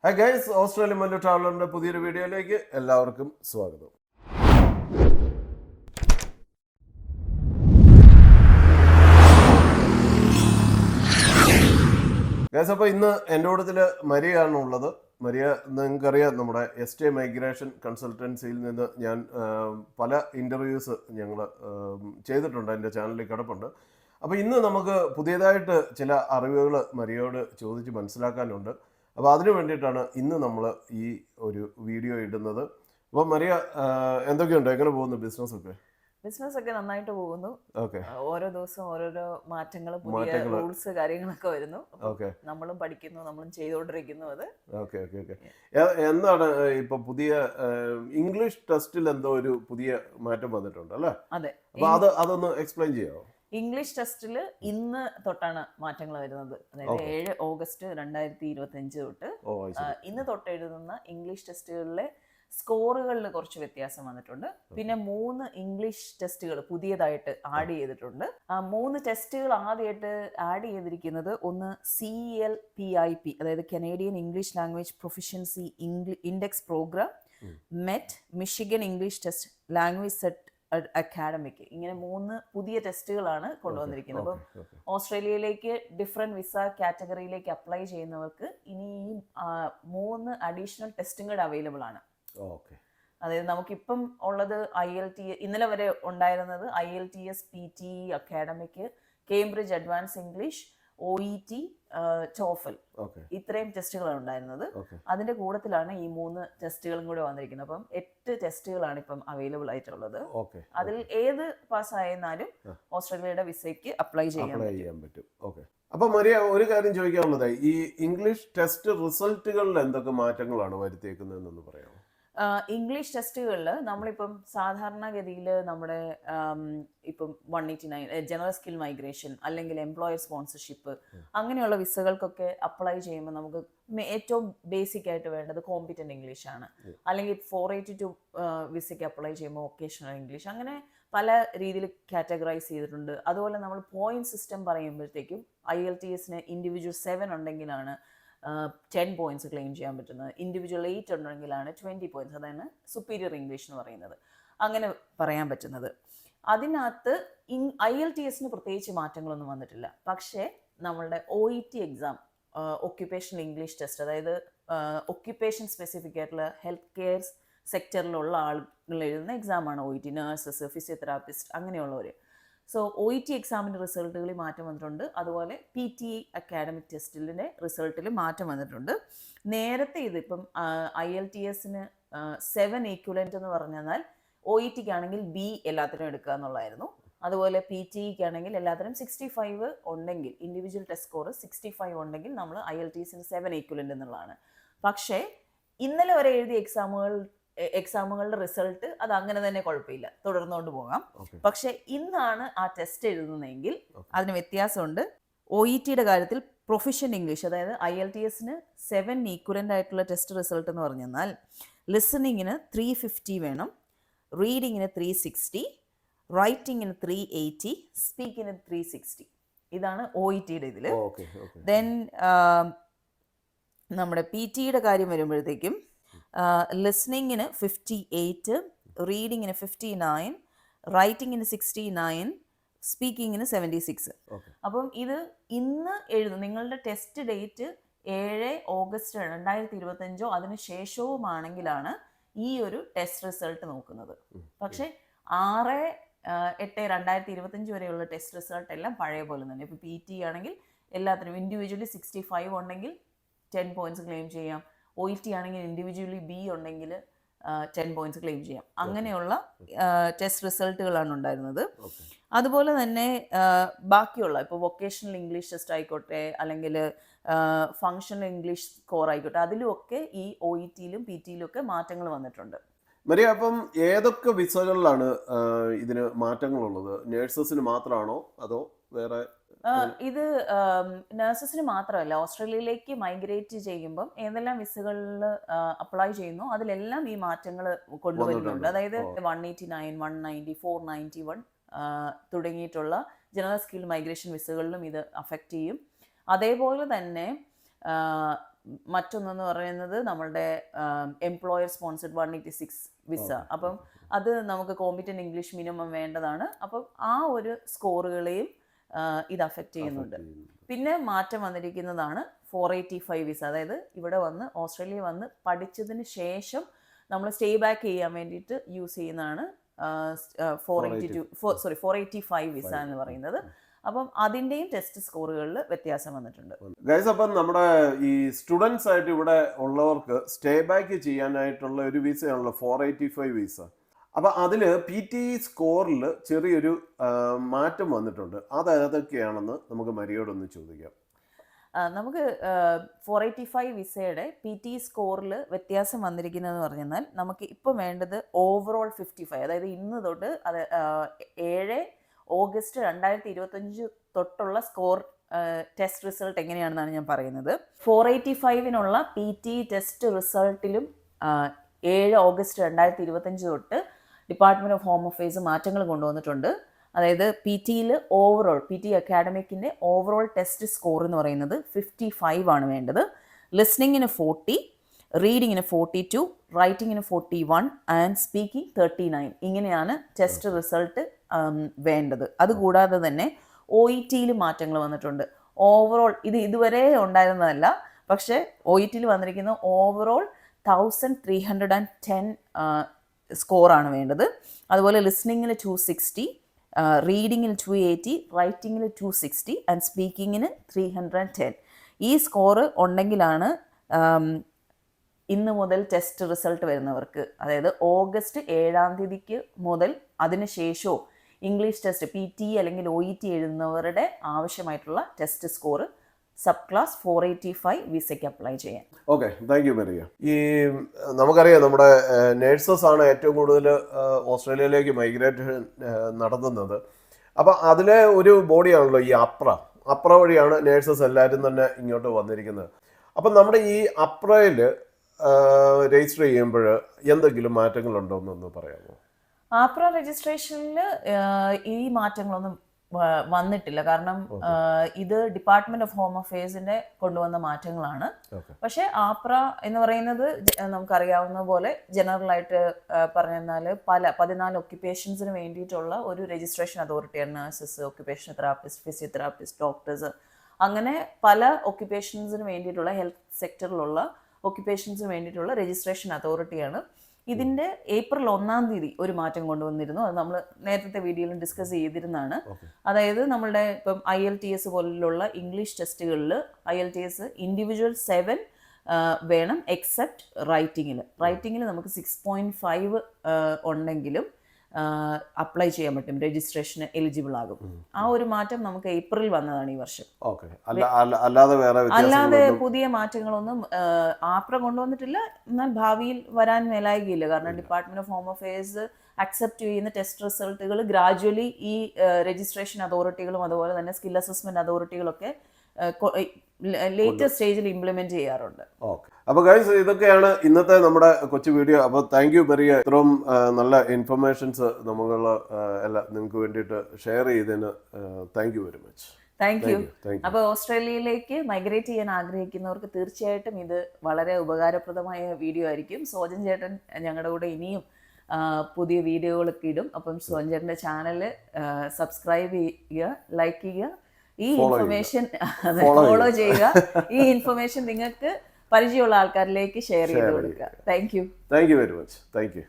Hi guys, Australian Mallu ട്രാവലറിന്റെ പുതിയൊരു വീഡിയോയിലേക്ക് എല്ലാവർക്കും സ്വാഗതം. ഗൈസ്, അപ്പോൾ ഇന്ന് എൻ്റെ കൂട്ടത്തിൽ മരിയാണ് ഉള്ളത്. മരിയ, നിങ്ങൾക്കറിയാം, നമ്മുടെ എസ്റ്റേ മൈഗ്രേഷൻ കൺസൾട്ടൻസിയിൽ നിന്ന് ഞാൻ പല ഇൻ്റർവ്യൂസ് ഞങ്ങൾ ചെയ്തിട്ടുണ്ട്, എൻ്റെ ചാനലിൽ കിടപ്പുണ്ട്. അപ്പോൾ ഇന്ന് നമുക്ക് പുതിയതായിട്ട് ചില അറിവുകൾ മരിയോട് ചോദിച്ച് മനസ്സിലാക്കാനുണ്ട്. അപ്പോൾ അതിനു വേണ്ടിയിട്ടാണ് ഇന്ന് നമ്മൾ ഈ ഒരു വീഡിയോ ഇടുന്നത്. അപ്പോൾ മരിയ, എന്തൊക്കെയുണ്ട്, എങ്ങനെ പോകുന്നു ബിസിനസ്സൊക്കെ? ബിസിനസ്സൊക്കെ നന്നായിട്ട് പോകുന്നു. ഓക്കെ. ഓരോ ദിവസവും ഓരോരോ മാറ്റങ്ങൾ, പുതിയ റൂൾസ്, കാര്യങ്ങളൊക്കെ വരുന്നു. നമ്മളും പഠിക്കുന്നു, നമ്മളും ചെയ്തുകൊണ്ടിരിക്കുന്നു അത്. Okay okay okay. എന്താണ് ഇപ്പൊ പുതിയ ഇംഗ്ലീഷ് ടെസ്റ്റിൽ എന്തോ ഒരു പുതിയ മാറ്റം വന്നിട്ടുണ്ട് അല്ലേ? അതെ. അപ്പോൾ അതൊന്ന് എക്സ്പ്ലെയിൻ ചെയ്യാമോ? ഇംഗ്ലീഷ് ടെസ്റ്റിൽ ഇന്ന് തൊട്ടാണ് മാറ്റങ്ങൾ വരുന്നത്. അതായത് 7 ഓഗസ്റ്റ് 2025 തൊട്ട് ഇന്ന് തൊട്ട് എഴുതുന്ന ഇംഗ്ലീഷ് ടെസ്റ്റുകളിലെ സ്കോറുകളിൽ കുറച്ച് വ്യത്യാസം വന്നിട്ടുണ്ട്. പിന്നെ 3 ഇംഗ്ലീഷ് ടെസ്റ്റുകൾ പുതിയതായിട്ട് ആഡ് ചെയ്തിട്ടുണ്ട്. 3 ടെസ്റ്റുകൾ ആദ്യമായിട്ട് ആഡ് ചെയ്തിരിക്കുന്നത് ഒന്ന് CLPIP, അതായത് Canadian English language proficiency index program, MET, Michigan English test, language cert academic. ഇങ്ങനെ 3 പുതിയ ടെസ്റ്റുകളാണ് കൊണ്ടുവന്നിരിക്കുന്നത്. അപ്പം ഓസ്ട്രേലിയയിലേക്ക് ഡിഫറെന്റ് വിസ കാറ്റഗറിയിലേക്ക് അപ്ലൈ ചെയ്യുന്നവർക്ക് ഇനി 3 അഡീഷണൽ ടെസ്റ്റും കൂടെ അവൈലബിൾ ആണ്. അതായത് നമുക്കിപ്പം ഉള്ളത് ഇന്നലെ വരെ ഉണ്ടായിരുന്നത് IELTS, PT, academic, Cambridge advance English, OET, TOEFL, ഇത്രയും ടെസ്റ്റുകളാണ് ഉണ്ടായിരുന്നത്. അതിന്റെ കൂട്ടത്തിലാണ് ഈ 3 ടെസ്റ്റുകളും കൂടെ വന്നിരിക്കുന്നത്. അപ്പം 8 ടെസ്റ്റുകളാണ് ഇപ്പം അവൈലബിൾ ആയിട്ടുള്ളത്. അതിൽ ഏത് പാസ്സായിരുന്നാലും ഓസ്ട്രേലിയയുടെ വിസയ്ക്ക് അപ്ലൈ ചെയ്യാൻ പറ്റും. അപ്പൊ മരിയ, ഒരു കാര്യം ചോദിക്കാനുള്ളത്, ഈ ഇംഗ്ലീഷ് ടെസ്റ്റ് റിസൾട്ടുകളിൽ എന്തൊക്കെ മാറ്റങ്ങളാണ് വരുത്തിയേക്കുന്നതെന്ന് പറയാമോ? ഇംഗ്ലീഷ് ടെസ്റ്റുകളിൽ നമ്മളിപ്പം സാധാരണഗതിയിൽ നമ്മുടെ ഇപ്പം 189 ജനറൽ സ്കിൽ മൈഗ്രേഷൻ അല്ലെങ്കിൽ എംപ്ലോയർ സ്പോൺസർഷിപ്പ് അങ്ങനെയുള്ള വിസകൾക്കൊക്കെ അപ്ലൈ ചെയ്യുമ്പോൾ നമുക്ക് ഏറ്റവും ബേസിക് ആയിട്ട് വേണ്ടത് കോമ്പിറ്റന്റ് ഇംഗ്ലീഷ് ആണ്. അല്ലെങ്കിൽ 482 വിസയ്ക്ക് അപ്ലൈ ചെയ്യുമ്പോൾ വൊക്കേഷണൽ ഇംഗ്ലീഷ്, അങ്ങനെ പല രീതിയിൽ കാറ്റഗറൈസ് ചെയ്തിട്ടുണ്ട്. അതുപോലെ നമ്മൾ പോയിന്റ് സിസ്റ്റം പറയുമ്പോഴത്തേക്കും IELTSന് ഇൻഡിവിജ്വൽ 7 ഉണ്ടെങ്കിലാണ് 10 പോയിന്റ്സ് ക്ലെയിം ചെയ്യാൻ പറ്റുന്നത്. ഇൻഡിവിജ്വൽ 8 ഉണ്ടെങ്കിലാണ് 20 പോയിന്റ്സ്, അതാണ് സുപ്പീരിയർ ഇംഗ്ലീഷ് എന്ന് പറയുന്നത്, അങ്ങനെ പറയാൻ പറ്റുന്നത്. അതിനകത്ത് IELTSന് പ്രത്യേകിച്ച് മാറ്റങ്ങളൊന്നും വന്നിട്ടില്ല. പക്ഷേ നമ്മളുടെ OET exam, occupational English test, അതായത് ഒക്യുപ്പേഷൻ സ്പെസിഫിക് ആയിട്ടുള്ള ഹെൽത്ത് കെയർ സെക്ടറിലുള്ള ആളുകൾ എഴുതുന്ന എക്സാമാണ് OET. നഴ്സസ്, ഫിസിയോതെറാപ്പിസ്റ്റ്, അങ്ങനെയുള്ളവർ. സോ OET എക്സാമിൻ്റെ റിസൾട്ടുകളിൽ മാറ്റം വന്നിട്ടുണ്ട്. അതുപോലെ PTE അക്കാഡമിക് ടെസ്റ്റിൻ്റെ റിസൾട്ടിൽ മാറ്റം വന്നിട്ടുണ്ട്. നേരത്തെ ഇതിപ്പം IELTSന് 7 ഈക്വലൻ്റ് എന്ന് പറഞ്ഞാൽ OETക്ക് ആണെങ്കിൽ B എല്ലാത്തിനും എടുക്കുക എന്നുള്ളതായിരുന്നു. അതുപോലെ PTEക്ക് ആണെങ്കിൽ എല്ലാത്തിനും 65 ഉണ്ടെങ്കിൽ, ഇൻഡിവിജ്വൽ ടെസ്റ്റ് സ്കോർ 65 ഉണ്ടെങ്കിൽ നമ്മൾ IELTSന് 7 ഈക്വലൻ്റ് എന്നുള്ളതാണ്. പക്ഷേ ഇന്നലെ വരെ എഴുതിയ എക്സാമുകളുടെ റിസൾട്ട് അത് അങ്ങനെ തന്നെ കുഴപ്പമില്ല, തുടർന്നുകൊണ്ട് പോകാം. പക്ഷെ ഇന്നാണ് ആ ടെസ്റ്റ് എഴുതുന്നതെങ്കിൽ അതിന് വ്യത്യാസമുണ്ട്. OETയുടെ കാര്യത്തിൽ പ്രൊഫിഷ്യന്റ് ഇംഗ്ലീഷ്, അതായത് IELTSന് 7 ഈക്വലൻ്റ് ആയിട്ടുള്ള ടെസ്റ്റ് റിസൾട്ട് എന്ന് പറഞ്ഞാൽ ലിസണിങ്ങിന് 350 വേണം, റീഡിങ്ങിന് 360, റൈറ്റിങ്ങിന് 380, സ്പീക്കിങ്ങിന് 360. ഇതാണ് OETയുടെ ഇതിൽ. ദെൻ നമ്മുടെ PTയുടെ കാര്യം വരുമ്പോഴത്തേക്കും ലിസണിങ്ങിന് 58, റീഡിങ്ങിന് 59, റൈറ്റിങ്ങിന് 69, സ്പീക്കിങ്ങിന് 76. അപ്പം ഇത് ഇന്ന് എഴുതും. നിങ്ങളുടെ ടെസ്റ്റ് ഡേറ്റ് 7 ഓഗസ്റ്റ് 2025 അതിന് ശേഷവുമാണെങ്കിലാണ് ഈ ഒരു ടെസ്റ്റ് റിസൾട്ട് നോക്കുന്നത്. പക്ഷേ 6/8/2025 വരെയുള്ള ടെസ്റ്റ് റിസൾട്ട് എല്ലാം പഴയ പോലെ തന്നെ. ഇപ്പോൾ PT ആണെങ്കിൽ എല്ലാത്തിനും ഇൻഡിവിജ്വലി 65 ഉണ്ടെങ്കിൽ 10 പോയിന്റ്സ് ക്ലെയിം ചെയ്യാം. OET ആണെങ്കിൽ ഇൻഡിവിജ്വലി B ഉണ്ടെങ്കിൽ 10 പോയിന്റ്സ് ക്ലെയിം ചെയ്യാം. അങ്ങനെയുള്ള ടെസ്റ്റ് റിസൾട്ടുകളാണ് ഉണ്ടായിരുന്നത്. അതുപോലെ തന്നെ ബാക്കിയുള്ള ഇപ്പോൾ വൊക്കേഷണൽ ഇംഗ്ലീഷ് ടെസ്റ്റ് ആയിക്കോട്ടെ, അല്ലെങ്കിൽ ഫങ്ഷണൽ ഇംഗ്ലീഷ് സ്കോർ ആയിക്കോട്ടെ, അതിലുമൊക്കെ ഈ OETയിലും PTയിലും ഒക്കെ മാറ്റങ്ങൾ വന്നിട്ടുണ്ട്. മരിയ, അപ്പം ഏതൊക്കെ വിസകളിലാണ് ഇതിന് മാറ്റങ്ങളുള്ളത്? നേഴ്സസിന് മാത്രമാണോ അതോ വേറെ? ഇത് നഴ്സസിന് മാത്രമല്ല, ഓസ്ട്രേലിയയിലേക്ക് മൈഗ്രേറ്റ് ചെയ്യുമ്പം ഏതെല്ലാം വിസകളിൽ അപ്ലൈ ചെയ്യുന്നു അതിലെല്ലാം ഈ മാറ്റങ്ങൾ കൊണ്ടുവരുന്നുണ്ട്. അതായത് 189, 190, 491 തുടങ്ങിയിട്ടുള്ള ജനറൽ സ്കിൽ മൈഗ്രേഷൻ വിസകളിലും ഇത് അഫക്റ്റ് ചെയ്യും. അതേപോലെ തന്നെ മറ്റൊന്നെന്ന് പറയുന്നത് നമ്മളുടെ എംപ്ലോയർ സ്പോൺസർഡ് 186 വിസ. അപ്പം അത് നമുക്ക് കോമ്പിറ്റന്റ് ഇംഗ്ലീഷ് മിനിമം വേണ്ടതാണ്. അപ്പം ആ ഒരു സ്കോറുകളെയും ഇത് അഫക്റ്റ് ചെയ്യുന്നുണ്ട്. പിന്നെ മാറ്റം വന്നിരിക്കുന്നതാണ് 485 വിസ. അതായത് ഇവിടെ വന്ന് ഓസ്ട്രേലിയ വന്ന് പഠിച്ചതിന് ശേഷം നമ്മൾ സ്റ്റേ ബാക്ക് ചെയ്യാൻ വേണ്ടിയിട്ട് യൂസ് ചെയ്യുന്നതാണ് 485 വിസ എന്ന് പറയുന്നത്. അപ്പം അതിൻ്റെയും ടെസ്റ്റ് സ്കോറുകളിൽ വ്യത്യാസം വന്നിട്ടുണ്ട്. ഗൈസ്, അപ്പം നമ്മുടെ ഈ സ്റ്റുഡൻസ് ആയിട്ട് ഇവിടെ ഉള്ളവർക്ക് സ്റ്റേ ബാക്ക് ചെയ്യാനായിട്ടുള്ള ഒരു വിസയാണല്ലോ 485 വിസ. അപ്പം അതിൽ PT സ്കോറിൽ ചെറിയൊരു മാറ്റം വന്നിട്ടുണ്ട്. അത് ഏതൊക്കെയാണെന്ന് നമുക്ക് മരിയോടൊന്ന് ചോദിക്കാം. നമുക്ക് 485 വിസയുടെ PT സ്കോറിൽ വ്യത്യാസം വന്നിരിക്കുന്നതെന്ന് പറഞ്ഞാൽ നമുക്ക് ഇപ്പം വേണ്ടത് ഓവറോൾ 55, അതായത് ഇന്ന് തൊട്ട് 7 ഓഗസ്റ്റ് 2025 തൊട്ടുള്ള സ്കോർ ടെസ്റ്റ് റിസൾട്ട് എങ്ങനെയാണെന്നാണ് ഞാൻ പറയുന്നത്. 485-നുള്ള PT ടെസ്റ്റ് റിസൾട്ടിലും 7 ഓഗസ്റ്റ് 2025 തൊട്ട് ഡിപ്പാർട്ട്മെൻറ്റ് ഓഫ് ഹോം അഫയേഴ്സ് മാറ്റങ്ങൾ കൊണ്ടുവന്നിട്ടുണ്ട്. അതായത് PT-യിൽ ഓവറോൾ PT അക്കാഡമിക്കിൻ്റെ ഓവറോൾ ടെസ്റ്റ് സ്കോർ എന്ന് പറയുന്നത് 55 ആണ് വേണ്ടത്. ലിസ്ണിങ്ങിന് 40, റീഡിങ്ങിന് 42, റൈറ്റിങ്ങിന് 41 ആൻഡ് സ്പീക്കിംഗ് 39. ഇങ്ങനെയാണ് ടെസ്റ്റ് റിസൾട്ട് വേണ്ടത്. അതുകൂടാതെ തന്നെ OET-യിൽ മാറ്റങ്ങൾ വന്നിട്ടുണ്ട്. ഓവറോൾ ഇത് ഇതുവരെ ഉണ്ടായിരുന്നതല്ല, പക്ഷേ OET-യിൽ വന്നിരിക്കുന്ന ഓവറോൾ 1310 സ്കോറാണ് വേണ്ടത്. അതുപോലെ ലിസ്ണിങ്ങിന് 260, റീഡിങ്ങിന് 280, റൈറ്റിങ്ങിന് 260 ആൻഡ് സ്പീക്കിങ്ങിന് 310. ഈ സ്കോറ് ഉണ്ടെങ്കിലാണ് ഇന്ന് മുതൽ ടെസ്റ്റ് റിസൾട്ട് വരുന്നവർക്ക്, അതായത് ഓഗസ്റ്റ് 7 മുതൽ അതിന് ശേഷവും ഇംഗ്ലീഷ് ടെസ്റ്റ് PT അല്ലെങ്കിൽ OET എഴുതുന്നവരുടെ ആവശ്യമായിട്ടുള്ള ടെസ്റ്റ് സ്കോർ സബ് ക്ലാസ് 485 വിസയ്ക്ക് അപ്ലൈ ചെയ്യാൻ. Okay, thank you Maria. ഈ നമുക്കറിയാം നമ്മുടെ നേഴ്സസ് ആണ് ഏറ്റവും കൂടുതൽ ഓസ്ട്രേലിയയിലേക്ക് മൈഗ്രേഷൻ നടത്തുന്നത്. അപ്പം അതിലെ ഒരു ബോഡിയാണല്ലോ ഈ അപ്ര വഴിയാണ് നേഴ്സസ് എല്ലാവരും തന്നെ ഇങ്ങോട്ട് വന്നിരിക്കുന്നത്. അപ്പം നമ്മുടെ ഈ അപ്രയിൽ രജിസ്റ്റർ ചെയ്യുമ്പോൾ എന്തെങ്കിലും മാറ്റങ്ങളുണ്ടോ എന്നൊന്ന് പറയാമോ? ആപ്ര രജിസ്ട്രേഷനിൽ ഈ മാറ്റങ്ങളൊന്നും വന്നിട്ടില്ല. കാരണം ഇത് ഡിപ്പാർട്ട്മെന്റ് ഓഫ് ഹോം അഫയേഴ്സിന്റെ കൊണ്ടുവന്ന മാറ്റങ്ങളാണ്. പക്ഷെ ആപ്ര എന്ന് പറയുന്നത് നമുക്കറിയാവുന്ന പോലെ ജനറൽ ആയിട്ട് പറഞ്ഞാൽ 14 ഒക്യുപ്പേഷൻസിന് വേണ്ടിയിട്ടുള്ള ഒരു രജിസ്ട്രേഷൻ അതോറിറ്റിയാണ്. Nurses, occupational therapist, physiotherapist, doctors, അങ്ങനെ പല ഒക്യുപ്പേഷൻസിന് വേണ്ടിയിട്ടുള്ള ഹെൽത്ത് സെക്ടറിലുള്ള ഒക്യുപ്പേഷൻസിന് വേണ്ടിയിട്ടുള്ള രജിസ്ട്രേഷൻ അതോറിറ്റിയാണ്. ഇതിൻ്റെ ഏപ്രിൽ 1 ഒരു മാറ്റം കൊണ്ടുവന്നിരുന്നു. അത് നമ്മൾ നേരത്തെ വീഡിയോയിലും ഡിസ്കസ് ചെയ്തിരുന്നതാണ്. അതായത് നമ്മളുടെ ഇപ്പം IELTS പോലുള്ള ഇംഗ്ലീഷ് ടെസ്റ്റുകളിൽ IELTS ഇൻഡിവിജ്വൽ 7 വേണം, എക്സെപ്റ്റ് റൈറ്റിങ്ങിൽ നമുക്ക് 6.5 ഉണ്ടെങ്കിലും അപ്ലൈ ചെയ്യാൻ പറ്റും, രജിസ്ട്രേഷന് എലിജിബിൾ ആകും. ആ ഒരു മാറ്റം നമുക്ക് ഏപ്രിൽ വന്നതാണ് ഈ വർഷം. അല്ലാതെ പുതിയ മാറ്റങ്ങളൊന്നും ആപ്ര കൊണ്ടുവന്നിട്ടില്ല. എന്നാൽ ഭാവിയിൽ വരാൻ മേലായികയില്ല. കാരണം department of home affairs accept ചെയ്യുന്ന ടെസ്റ്റ് റിസൾട്ടുകൾ ഗ്രാജുവലി ഈ രജിസ്ട്രേഷൻ അതോറിറ്റികളും അതുപോലെ തന്നെ സ്കിൽ അസസ്മെന്റ് അതോറിറ്റികളൊക്കെ ലേറ്റസ്റ്റ് സ്റ്റേജിൽ ഇംപ്ലിമെന്റ് ചെയ്യാറുണ്ട്. ഓക്കെ, അപ്പോൾ ഗൈസ് ഇതൊക്കെയാണ് ഇന്നത്തെ നമ്മുടെ കൊച്ചു വീഡിയോ. അപ്പോൾ താങ്ക് യു മരിയ, ഇത്രയും നല്ല ഇൻഫർമേഷൻസ് നമ്മൾ എല്ലാം നിങ്ങൾക്ക് വേണ്ടിയിട്ട് ഷെയർ ചെയ്തതിന് thank you very much. Thank you. അപ്പോൾ ഓസ്ട്രേലിയയിലേക്ക് മൈഗ്രേറ്റ് ചെയ്യാൻ ആഗ്രഹിക്കുന്നവർക്ക് തീർച്ചയായിട്ടും ഇത് വളരെ ഉപകാരപ്രദമായ വീഡിയോ ആയിരിക്കും. സോജൻ ചേട്ടൻ ഞങ്ങളുടെ കൂടെ ഇനിയും പുതിയ വീഡിയോകളൊക്കെ ഇടും. അപ്പം സോജൻ ചേട്ടൻ്റെ ചാനൽ സബ്സ്ക്രൈബ് ചെയ്യുക, ലൈക്ക് ചെയ്യുക, ഈ ഇൻഫർമേഷൻ ഫോളോ ചെയ്യുക. ഈ ഇൻഫർമേഷൻ നിങ്ങൾക്ക് പരിചയമുള്ള ആൾക്കാരിലേക്ക് ഷെയർ ചെയ്ത് കൊടുക്കുക. Thank you very much. Thank you.